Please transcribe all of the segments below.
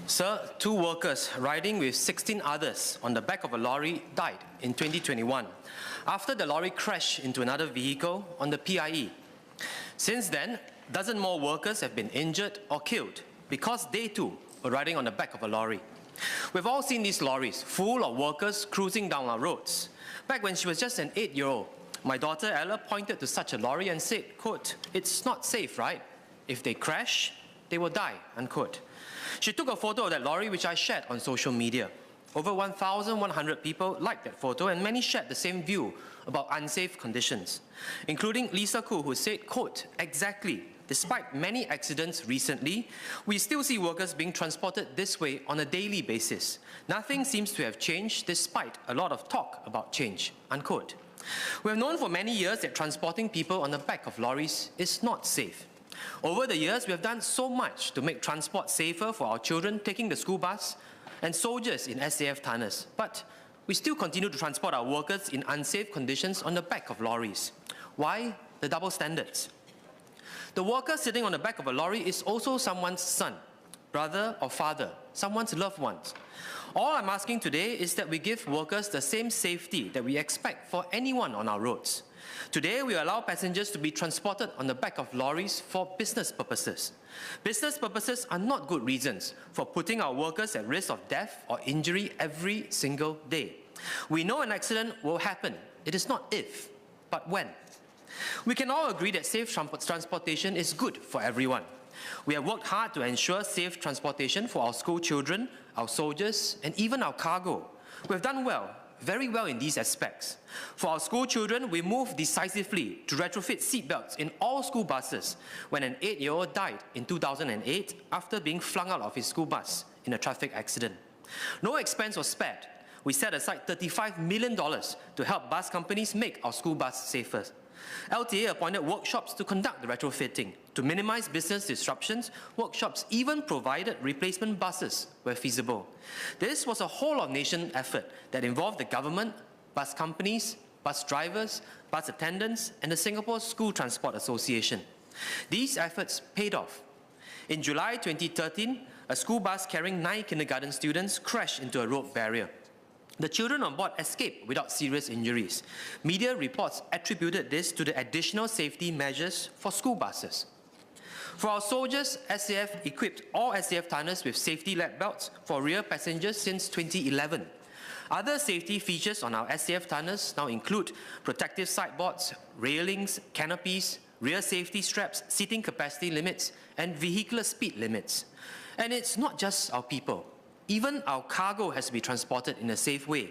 Sir, 2 workers riding with 16 others on the back of a lorry died in 2021 after the lorry crashed into another vehicle on the PIE. Since then, dozen more workers have been injured or killed because they too were riding on the back of a lorry. We've all seen these lorries full of workers cruising down our roads. Back when she was just an 8-year-old, my daughter Ella pointed to such a lorry and said, quote, "It's not safe, right? If they crash, they will die," unquote. She took a photo of that lorry, which I shared on social media. Over 1,100 people liked that photo, and many shared the same view about unsafe conditions, including Lisa Koo, who said, quote, "Exactly. Despite many accidents recently, we still see workers being transported this way on a daily basis. Nothing seems to have changed despite a lot of talk about change," unquote. We have known for many years that transporting people on the back of lorries is not safe. Over the years, we have done so much to make transport safer for our children taking the school bus and soldiers in SAF tunnels, but we still continue to transport our workers in unsafe conditions on the back of lorries. Why the double standards? The worker sitting on the back of a lorry is also someone's son, brother or father, someone's loved ones. All I'm asking today is that we give workers the same safety that we expect for anyone on our roads. Today, we allow passengers to be transported on the back of lorries for business purposes. Business purposes are not good reasons for putting our workers at risk of death or injury every single day. We know an accident will happen. It is not if, but when. We can all agree that safe transportation is good for everyone. We have worked hard to ensure safe transportation for our school children, our soldiers, and even our cargo. We have done well, very well in these aspects. For our school children, we moved decisively to retrofit seatbelts in all school buses when an 8-year-old died in 2008 after being flung out of his school bus in a traffic accident. No expense was spared. We set aside $35 million to help bus companies make our school bus safer. LTA appointed workshops to conduct the retrofitting. To minimize business disruptions, workshops even provided replacement buses where feasible. This was a whole-of-nation effort that involved the government, bus companies, bus drivers, bus attendants, and the Singapore School Transport Association. These efforts paid off. In July 2013, a school bus carrying 9 kindergarten students crashed into a road barrier. The children on board escaped without serious injuries. Media reports attributed this to the additional safety measures for school buses. For our soldiers, SAF equipped all SAF tunnels with safety lap belts for rear passengers since 2011. Other safety features on our SAF tunnels now include protective sideboards, railings, canopies, rear safety straps, seating capacity limits, and vehicular speed limits. And it's not just our people. Even our cargo has to be transported in a safe way.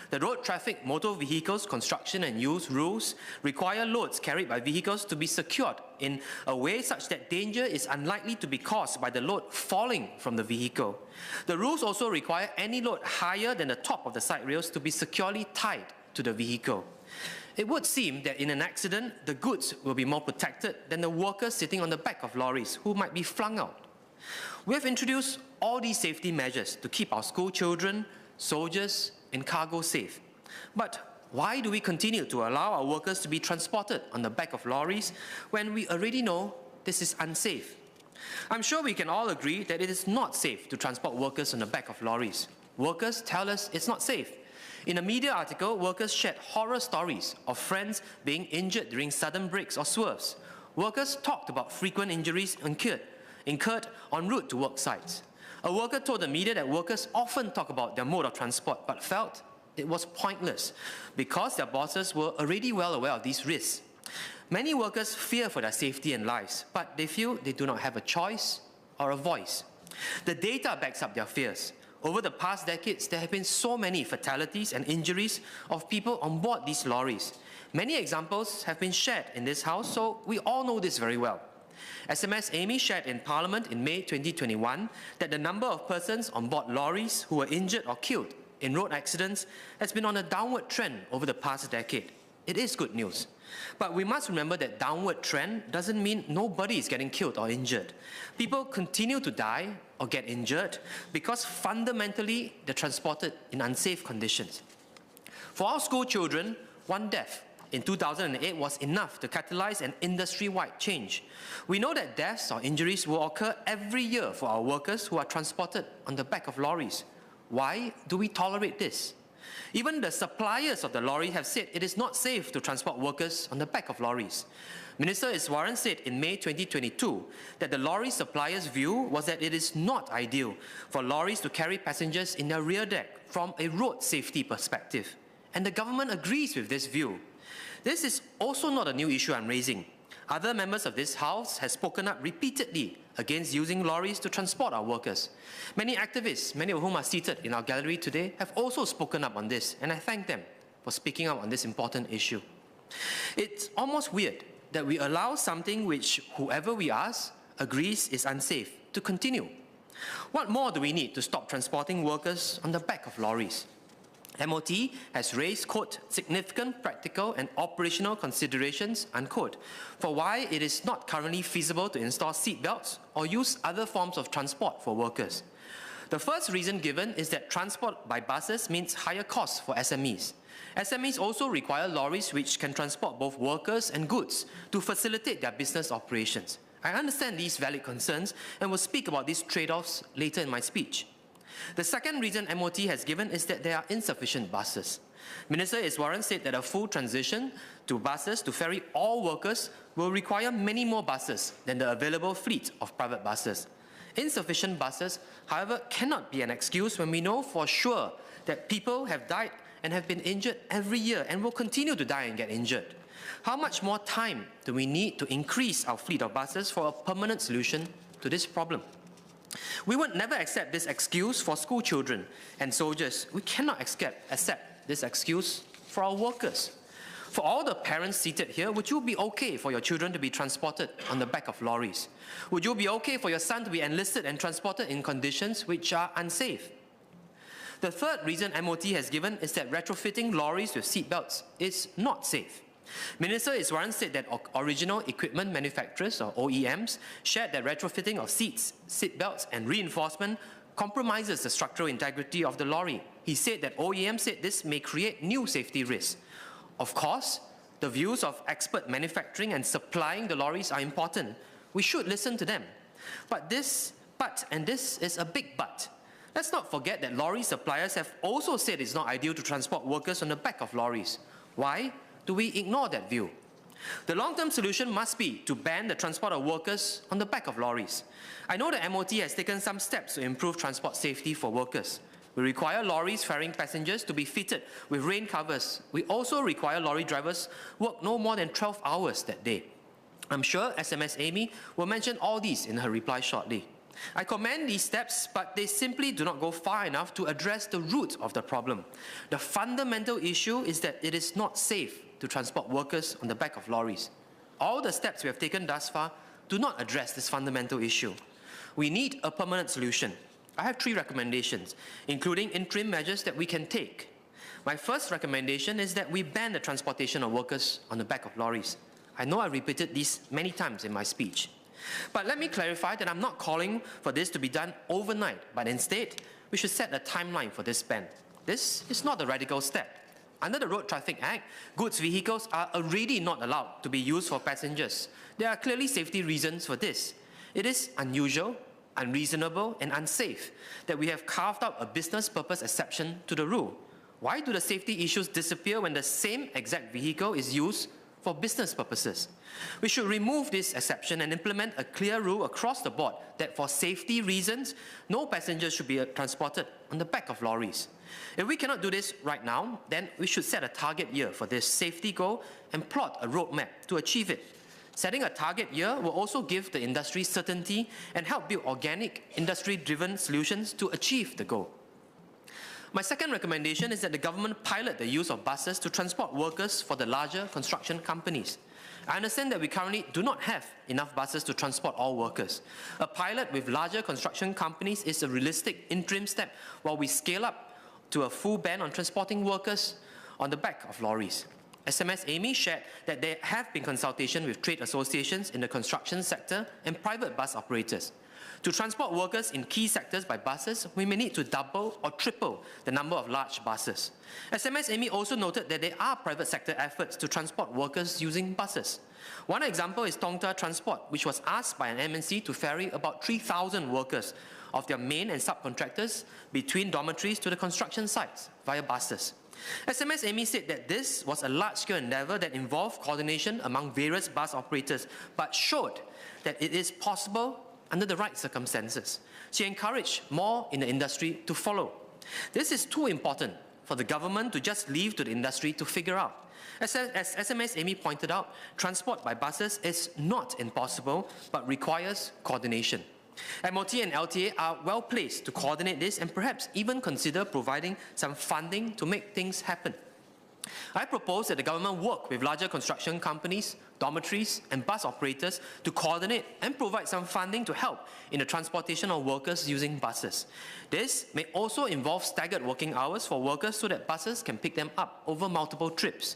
The Road Traffic Motor Vehicles Construction and Use rules require loads carried by vehicles to be secured in a way such that danger is unlikely to be caused by the load falling from the vehicle. The rules also require any load higher than the top of the side rails to be securely tied to the vehicle. It would seem that in an accident, the goods will be more protected than the workers sitting on the back of lorries who might be flung out. We have introduced all these safety measures to keep our school children, soldiers, and cargo safe. But why do we continue to allow our workers to be transported on the back of lorries when we already know this is unsafe? I'm sure we can all agree that it is not safe to transport workers on the back of lorries. Workers tell us it's not safe. In a media article, workers shared horror stories of friends being injured during sudden breaks or swerves. Workers talked about frequent injuries incurred en route to work sites. A worker told the media that workers often talk about their mode of transport but felt it was pointless because their bosses were already well aware of these risks. Many workers fear for their safety and lives, but they feel they do not have a choice or a voice. The data backs up their fears. Over the past decades, there have been so many fatalities and injuries of people on board these lorries. Many examples have been shared in this house, so we all know this very well. SMS Amy shared in Parliament in May 2021 that the number of persons on board lorries who were injured or killed in road accidents has been on a downward trend over the past decade. It is good news. But we must remember that downward trend doesn't mean nobody is getting killed or injured. People continue to die or get injured because fundamentally they're transported in unsafe conditions. For our school children, one death in 2008 was enough to catalyze an industry-wide change. We know that deaths or injuries will occur every year for our workers who are transported on the back of lorries. Why do we tolerate this? Even the suppliers of the lorry have said it is not safe to transport workers on the back of lorries. Minister Iswaran said in May 2022 that the lorry suppliers' view was that it is not ideal for lorries to carry passengers in their rear deck from a road safety perspective. And the government agrees with this view. This is also not a new issue I'm raising. Other members of this House have spoken up repeatedly against using lorries to transport our workers. Many activists, many of whom are seated in our gallery today, have also spoken up on this, and I thank them for speaking up on this important issue. It's almost weird that we allow something which whoever we ask agrees is unsafe to continue. What more do we need to stop transporting workers on the back of lorries? MOT has raised, quote, significant practical and operational considerations, unquote, for why it is not currently feasible to install seat belts or use other forms of transport for workers. The first reason given is that transport by buses means higher costs for SMEs. SMEs also require lorries which can transport both workers and goods to facilitate their business operations. I understand these valid concerns and will speak about these trade-offs later in my speech. The second reason MOT has given is that there are insufficient buses. Minister Iswaran said that a full transition to buses to ferry all workers will require many more buses than the available fleet of private buses. Insufficient buses, however, cannot be an excuse when we know for sure that people have died and have been injured every year and will continue to die and get injured. How much more time do we need to increase our fleet of buses for a permanent solution to this problem? We would never accept this excuse for school children and soldiers. We cannot accept this excuse for our workers. For all the parents seated here, would you be okay for your children to be transported on the back of lorries? Would you be okay for your son to be enlisted and transported in conditions which are unsafe? The third reason MOT has given is that retrofitting lorries with seat belts is not safe. Minister Iswaran said that original equipment manufacturers, or OEMs, shared that retrofitting of seats, seat belts and reinforcement compromises the structural integrity of the lorry. He said that OEMs said this may create new safety risks. Of course, the views of expert manufacturing and supplying the lorries are important. We should listen to them. But this is a big but. Let's not forget that lorry suppliers have also said it's not ideal to transport workers on the back of lorries. Why do we ignore that view? The long-term solution must be to ban the transport of workers on the back of lorries. I know that MOT has taken some steps to improve transport safety for workers. We require lorries ferrying passengers to be fitted with rain covers. We also require lorry drivers work no more than 12 hours that day. I'm sure SMS Amy will mention all these in her reply shortly. I commend these steps, but they simply do not go far enough to address the root of the problem. The fundamental issue is that it is not safe to transport workers on the back of lorries. All the steps we have taken thus far do not address this fundamental issue. We need a permanent solution. I have 3 recommendations, including interim measures that we can take. My first recommendation is that we ban the transportation of workers on the back of lorries. I know I repeated this many times in my speech. But let me clarify that I'm not calling for this to be done overnight, but instead, we should set a timeline for this ban. This is not a radical step. Under the Road Traffic Act, goods vehicles are already not allowed to be used for passengers. There are clearly safety reasons for this. It is unusual, unreasonable, and unsafe that we have carved out a business purpose exception to the rule. Why do the safety issues disappear when the same exact vehicle is used for business purposes? We should remove this exception and implement a clear rule across the board that for safety reasons, no passengers should be transported on the back of lorries. If we cannot do this right now, then we should set a target year for this safety goal and plot a roadmap to achieve it. Setting a target year will also give the industry certainty and help build organic, industry-driven solutions to achieve the goal. My second recommendation is that the government pilot the use of buses to transport workers for the larger construction companies. I understand that we currently do not have enough buses to transport all workers. A pilot with larger construction companies is a realistic interim step while we scale up to a full ban on transporting workers on the back of lorries. SMS Amy shared that there have been consultations with trade associations in the construction sector and private bus operators. To transport workers in key sectors by buses, we may need to double or triple the number of large buses. SMS Amy also noted that there are private sector efforts to transport workers using buses. One example is Tongta Transport, which was asked by an MNC to ferry about 3,000 workers of their main and subcontractors between dormitories to the construction sites via buses. SMS Amy said that this was a large-scale endeavour that involved coordination among various bus operators, but showed that it is possible under the right circumstances. She encouraged more in the industry to follow. This is too important for the government to just leave to the industry to figure out. As SMS Amy pointed out, transport by buses is not impossible, but requires coordination. MOT and LTA are well placed to coordinate this and perhaps even consider providing some funding to make things happen. I propose that the government work with larger construction companies, dormitories and bus operators to coordinate and provide some funding to help in the transportation of workers using buses. This may also involve staggered working hours for workers so that buses can pick them up over multiple trips.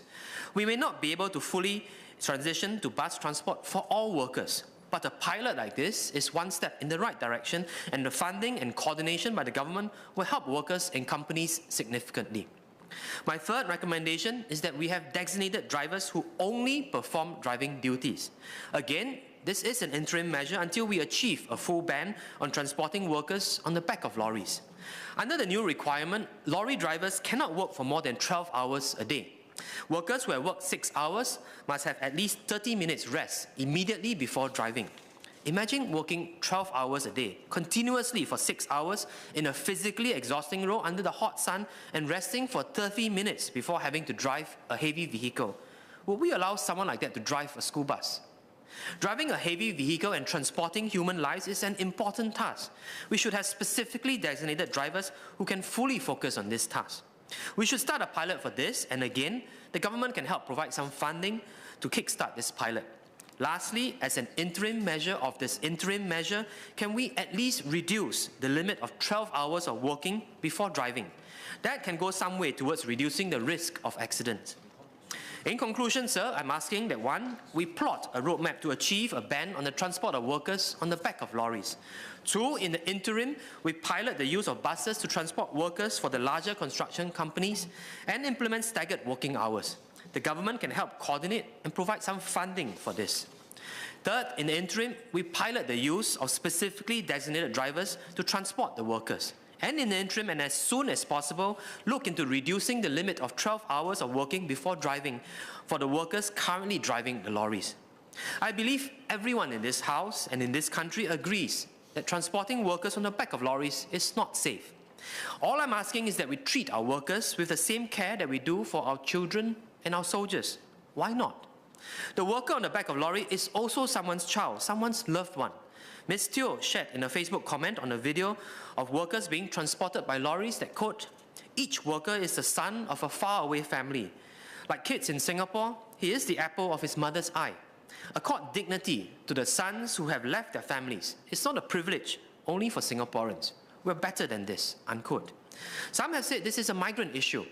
We may not be able to fully transition to bus transport for all workers, but a pilot like this is one step in the right direction, and the funding and coordination by the government will help workers and companies significantly. My third recommendation is that we have designated drivers who only perform driving duties. Again, this is an interim measure until we achieve a full ban on transporting workers on the back of lorries. Under the new requirement, lorry drivers cannot work for more than 12 hours a day. Workers who have worked 6 hours must have at least 30 minutes rest immediately before driving. Imagine working 12 hours a day, continuously for 6 hours in a physically exhausting role under the hot sun and resting for 30 minutes before having to drive a heavy vehicle. Would we allow someone like that to drive a school bus? Driving a heavy vehicle and transporting human lives is an important task. We should have specifically designated drivers who can fully focus on this task. We should start a pilot for this, and again, the government can help provide some funding to kickstart this pilot. Lastly, as an interim measure of this interim measure, can we at least reduce the limit of 12 hours of working before driving? That can go some way towards reducing the risk of accidents. In conclusion, sir, I'm asking that 1, we plot a roadmap to achieve a ban on the transport of workers on the back of lorries. 2, in the interim, we pilot the use of buses to transport workers for the larger construction companies and implement staggered working hours. The government can help coordinate and provide some funding for this. 3rd, in the interim, we pilot the use of specifically designated drivers to transport the workers. And in the interim, and as soon as possible, look into reducing the limit of 12 hours of working before driving for the workers currently driving the lorries. I believe everyone in this house and in this country agrees that transporting workers on the back of lorries is not safe. All I'm asking is that we treat our workers with the same care that we do for our children and our soldiers. Why not? The worker on the back of lorry is also someone's child, someone's loved one. Ms. Teo shared in a Facebook comment on a video of workers being transported by lorries that, quote, "Each worker is the son of a faraway family. Like kids in Singapore, he is the apple of his mother's eye. Accord dignity to the sons who have left their families. It's not a privilege only for Singaporeans. We're better than this," unquote. Some have said this is a migrant issue.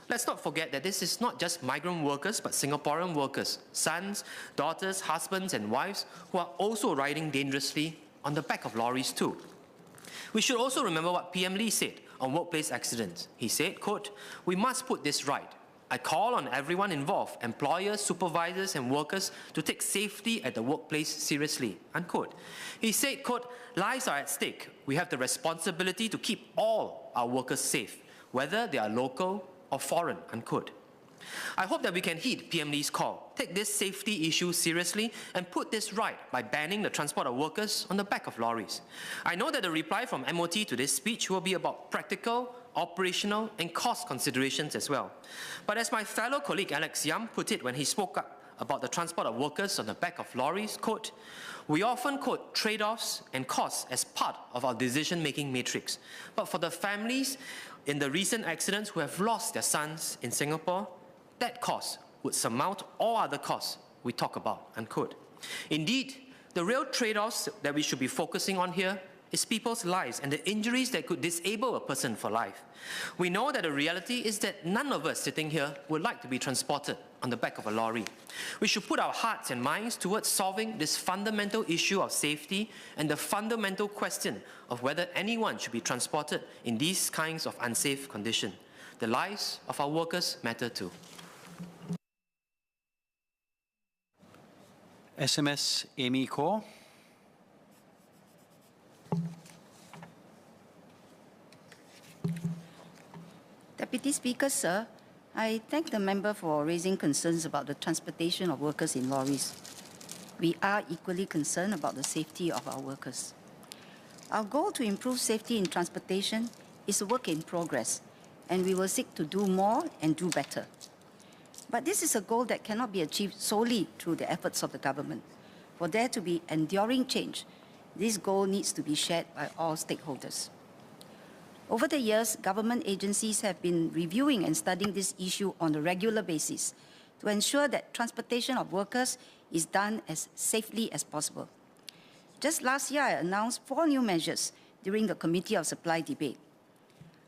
Let's not forget that this is not just migrant workers, but Singaporean workers, sons, daughters, husbands and wives who are also riding dangerously on the back of lorries too. We should also remember what PM Lee said on workplace accidents. He said, quote, "We must put this right. I call on everyone involved, employers, supervisors and workers to take safety at the workplace seriously," unquote. He said, quote, "Lives are at stake. We have the responsibility to keep all our workers safe, whether they are local or foreign," unquote. I hope that we can heed PM Lee's call, take this safety issue seriously and put this right by banning the transport of workers on the back of lorries. I know that the reply from MOT to this speech will be about practical, operational and cost considerations as well. But as my fellow colleague Alex Yam put it when he spoke up about the transport of workers on the back of lorries, quote, "We often quote trade-offs and costs as part of our decision-making matrix. But for the families in the recent accidents who have lost their sons in Singapore, that cost would surmount all other costs we talk about," unquote. Indeed, the real trade-offs that we should be focusing on here is people's lives and the injuries that could disable a person for life. We know that the reality is that none of us sitting here would like to be transported on the back of a lorry. We should put our hearts and minds towards solving this fundamental issue of safety and the fundamental question of whether anyone should be transported in these kinds of unsafe conditions. The lives of our workers matter too. SMS Amy Khor. Deputy Speaker, sir, I thank the member for raising concerns about the transportation of workers in lorries. We are equally concerned about the safety of our workers. Our goal to improve safety in transportation is a work in progress, and we will seek to do more and do better. But this is a goal that cannot be achieved solely through the efforts of the government. For there to be enduring change, this goal needs to be shared by all stakeholders. Over the years, government agencies have been reviewing and studying this issue on a regular basis to ensure that transportation of workers is done as safely as possible. Just last year, I announced 4 new measures during the Committee of Supply debate.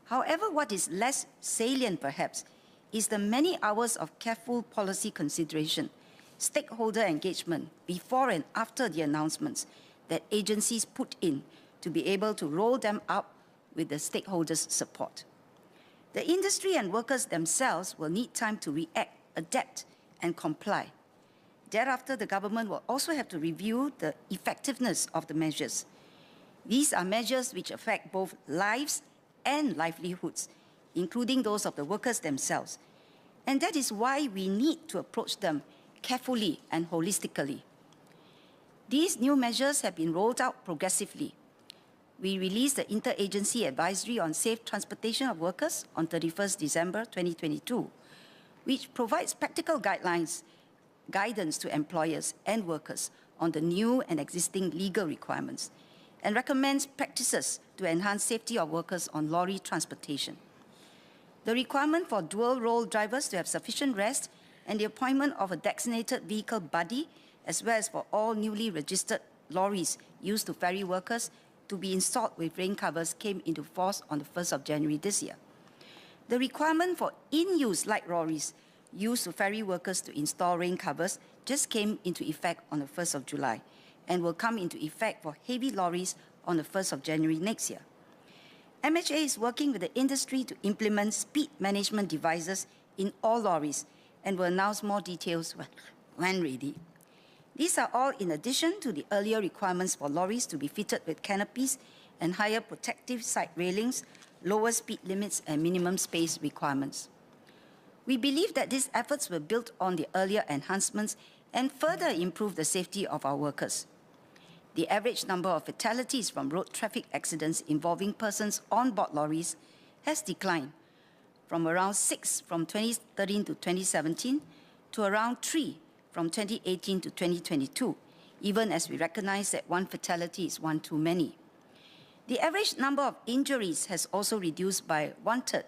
However, what is less salient perhaps is the many hours of careful policy consideration, stakeholder engagement before and after the announcements that agencies put in to be able to roll them out with the stakeholders' support. The industry and workers themselves will need time to react, adapt, and comply. Thereafter, the government will also have to review the effectiveness of the measures. These are measures which affect both lives and livelihoods, including those of the workers themselves. And that is why we need to approach them carefully and holistically. These new measures have been rolled out progressively. We released the Interagency Advisory on Safe Transportation of Workers on 31st December 2022, which provides practical guidelines, guidance to employers and workers on the new and existing legal requirements, and recommends practices to enhance safety of workers on lorry transportation. The requirement for dual-role drivers to have sufficient rest and the appointment of a designated vehicle buddy, as well as for all newly registered lorries used to ferry workers to be installed with rain covers came into force on the 1st of January this year. The requirement for in-use light lorries used to ferry workers to install rain covers just came into effect on the 1st of July and will come into effect for heavy lorries on the 1st of January next year. MHA is working with the industry to implement speed management devices in all lorries and will announce more details when ready. These are all in addition to the earlier requirements for lorries to be fitted with canopies and higher protective side railings, lower speed limits, and minimum space requirements. We believe that these efforts will build on the earlier enhancements and further improve the safety of our workers. The average number of fatalities from road traffic accidents involving persons on board lorries has declined from around 6 from 2013 to 2017 to around 3 from 2018 to 2022, even as we recognize that one fatality is one too many. The average number of injuries has also reduced by 1/3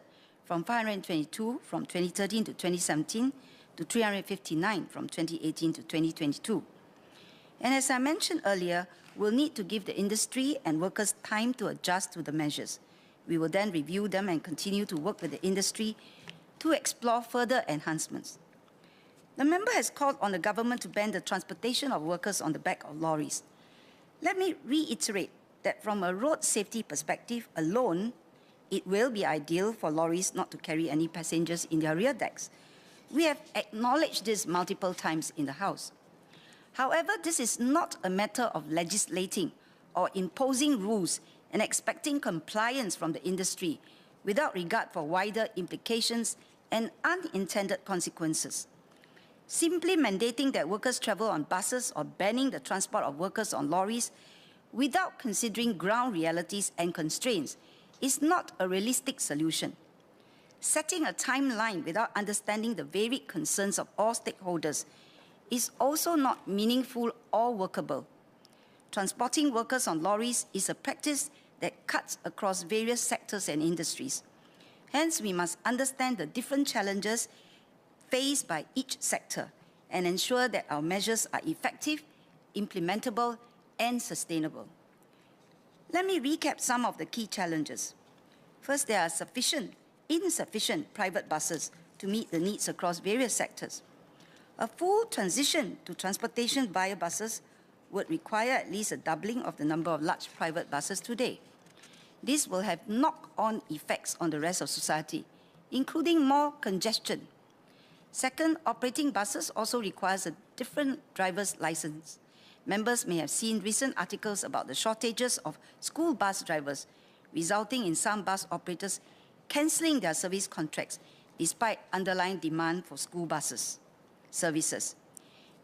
from 522 from 2013 to 2017 to 359 from 2018 to 2022. And as I mentioned earlier, we'll need to give the industry and workers time to adjust to the measures. We will then review them and continue to work with the industry to explore further enhancements. The member has called on the government to ban the transportation of workers on the back of lorries. Let me reiterate that from a road safety perspective alone, it will be ideal for lorries not to carry any passengers in their rear decks. We have acknowledged this multiple times in the House. However, this is not a matter of legislating or imposing rules and expecting compliance from the industry without regard for wider implications and unintended consequences. Simply mandating that workers travel on buses or banning the transport of workers on lorries without considering ground realities and constraints is not a realistic solution. Setting a timeline without understanding the varied concerns of all stakeholders is also not meaningful or workable. Transporting workers on lorries is a practice that cuts across various sectors and industries. Hence, we must understand the different challenges faced by each sector and ensure that our measures are effective, implementable, and sustainable. Let me recap some of the key challenges. First, there are insufficient private buses to meet the needs across various sectors. A full transition to transportation via buses would require at least a doubling of the number of large private buses today. This will have knock-on effects on the rest of society, including more congestion. Second, operating buses also requires a different driver's license. Members may have seen recent articles about the shortages of school bus drivers, resulting in some bus operators cancelling their service contracts despite underlying demand for school buses services.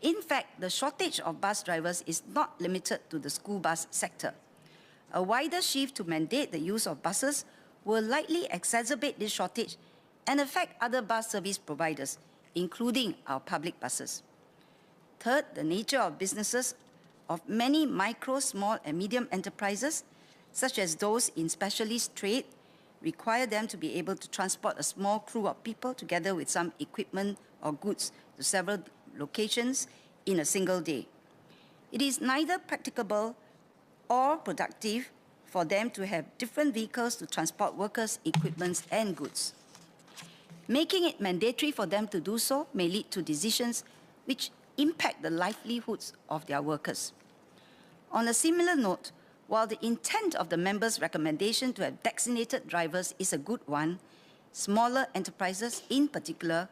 In fact, the shortage of bus drivers is not limited to the school bus sector. A wider shift to mandate the use of buses will likely exacerbate this shortage and affect other bus service providers, including our public buses. Third, the nature of businesses of many micro, small and medium enterprises, such as those in specialist trade, require them to be able to transport a small crew of people together with some equipment or goods to several locations in a single day. It is neither practicable or productive for them to have different vehicles to transport workers, equipment, and goods. Making it mandatory for them to do so may lead to decisions which impact the livelihoods of their workers. On a similar note, while the intent of the members' recommendation to have designated drivers is a good one, smaller enterprises in particular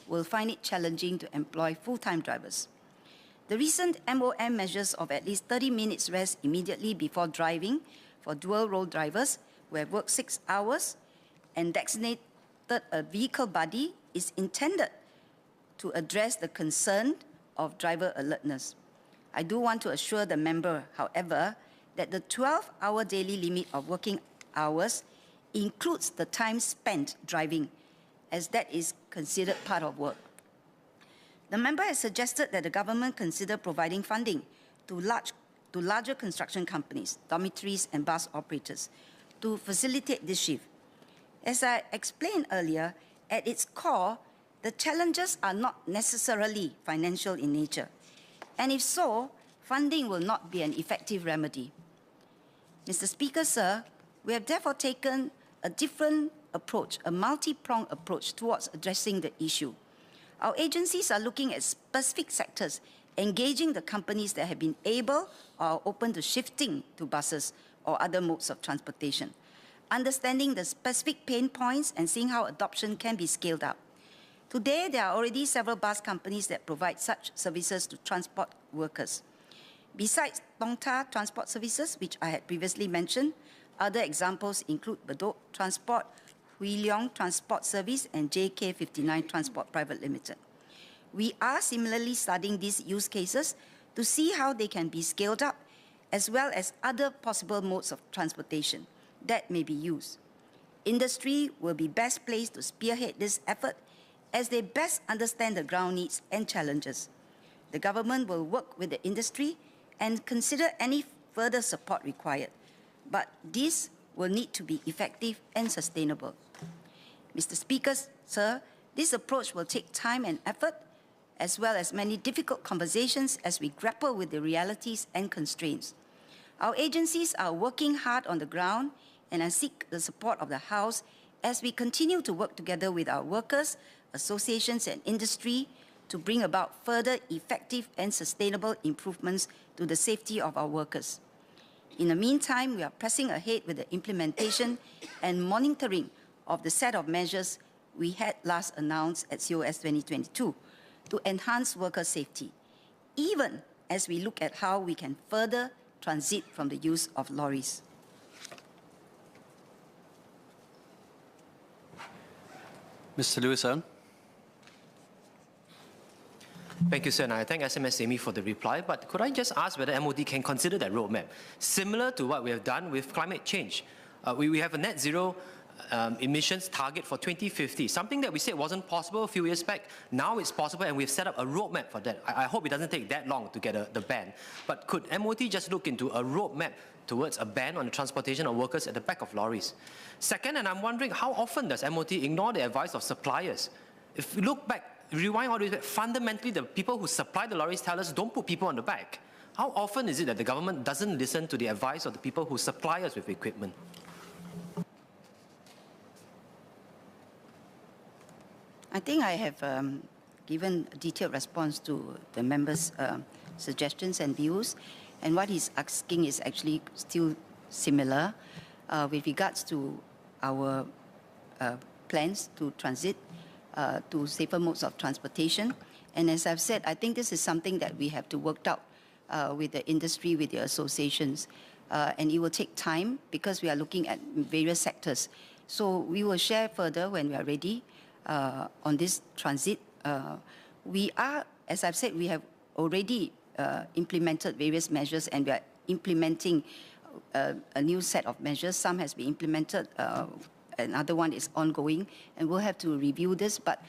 will find it challenging to employ full-time drivers. The recent MOM measures of at least 30 minutes rest immediately before driving for dual-role drivers who have worked 6 hours and designated a vehicle buddy is intended to address the concern of driver alertness. I do want to assure the member, however, that the 12-hour daily limit of working hours includes the time spent driving, as that is considered part of work. The member has suggested that the government consider providing funding to larger construction companies, dormitories and bus operators to facilitate this shift. As I explained earlier, at its core, the challenges are not necessarily financial in nature. And if so, funding will not be an effective remedy. Mr. Speaker, sir, we have therefore taken a different approach, a multi-pronged approach towards addressing the issue. Our agencies are looking at specific sectors, engaging the companies that have been able or are open to shifting to buses or other modes of transportation, understanding the specific pain points and seeing how adoption can be scaled up. Today, there are already several bus companies that provide such services to transport workers. Besides Tongta Transport Services, which I had previously mentioned, other examples include Bedok Transport, Hui Leong Transport Service, and JK59 Transport Private Limited. We are similarly studying these use cases to see how they can be scaled up, as well as other possible modes of transportation that may be used. Industry will be best placed to spearhead this effort as they best understand the ground needs and challenges. The government will work with the industry and consider any further support required, but this will need to be effective and sustainable. Mr. Speaker, sir, this approach will take time and effort, as well as many difficult conversations as we grapple with the realities and constraints. Our agencies are working hard on the ground, and I seek the support of the House as we continue to work together with our workers, associations and industry to bring about further effective and sustainable improvements to the safety of our workers. In the meantime, we are pressing ahead with the implementation and monitoring of the set of measures we had last announced at COS 2022 to enhance worker safety, even as we look at how we can further transit from the use of lorries. Mr. Lewison. Thank you, sir, and I thank SMS Amy for the reply, but could I just ask whether MOD can consider that roadmap, similar to what we have done with climate change? We have a net zero emissions target for 2050, something that we said wasn't possible a few years back. Now it's possible, and we've set up a roadmap for that. I hope it doesn't take that long to get the ban. But could MOD just look into a roadmap towards a ban on the transportation of workers at the back of lorries? Second, and I'm wondering, how often does MOD ignore the advice of suppliers? If we look back, rewind all the way back, fundamentally the people who supply the lorries tell us don't put people on the back. How often is it that the government doesn't listen to the advice of the people who supply us with equipment? I think I have given a detailed response to the members' suggestions and views. And what he's asking is actually still similar with regards to our plans to transit to safer modes of transportation. And as I've said, I think this is something that we have to work out with the industry, with the associations. And it will take time because we are looking at various sectors. So we will share further when we are ready on this transit. We are, as I've said, we have already implemented various measures, and we are implementing a new set of measures. Some has been implemented, another one is ongoing, and we'll have to review this, but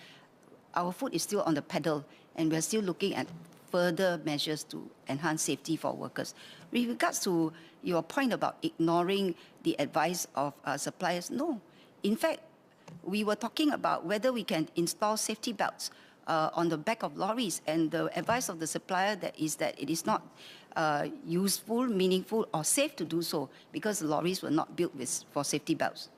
our foot is still on the pedal, and we're still looking at further measures to enhance safety for workers. With regards to your point about ignoring the advice of suppliers, no. In fact, we were talking about whether we can install safety belts on the back of lorries, and the advice of the supplier is that it is not useful, meaningful, or safe to do so because the lorries were not built for safety belts.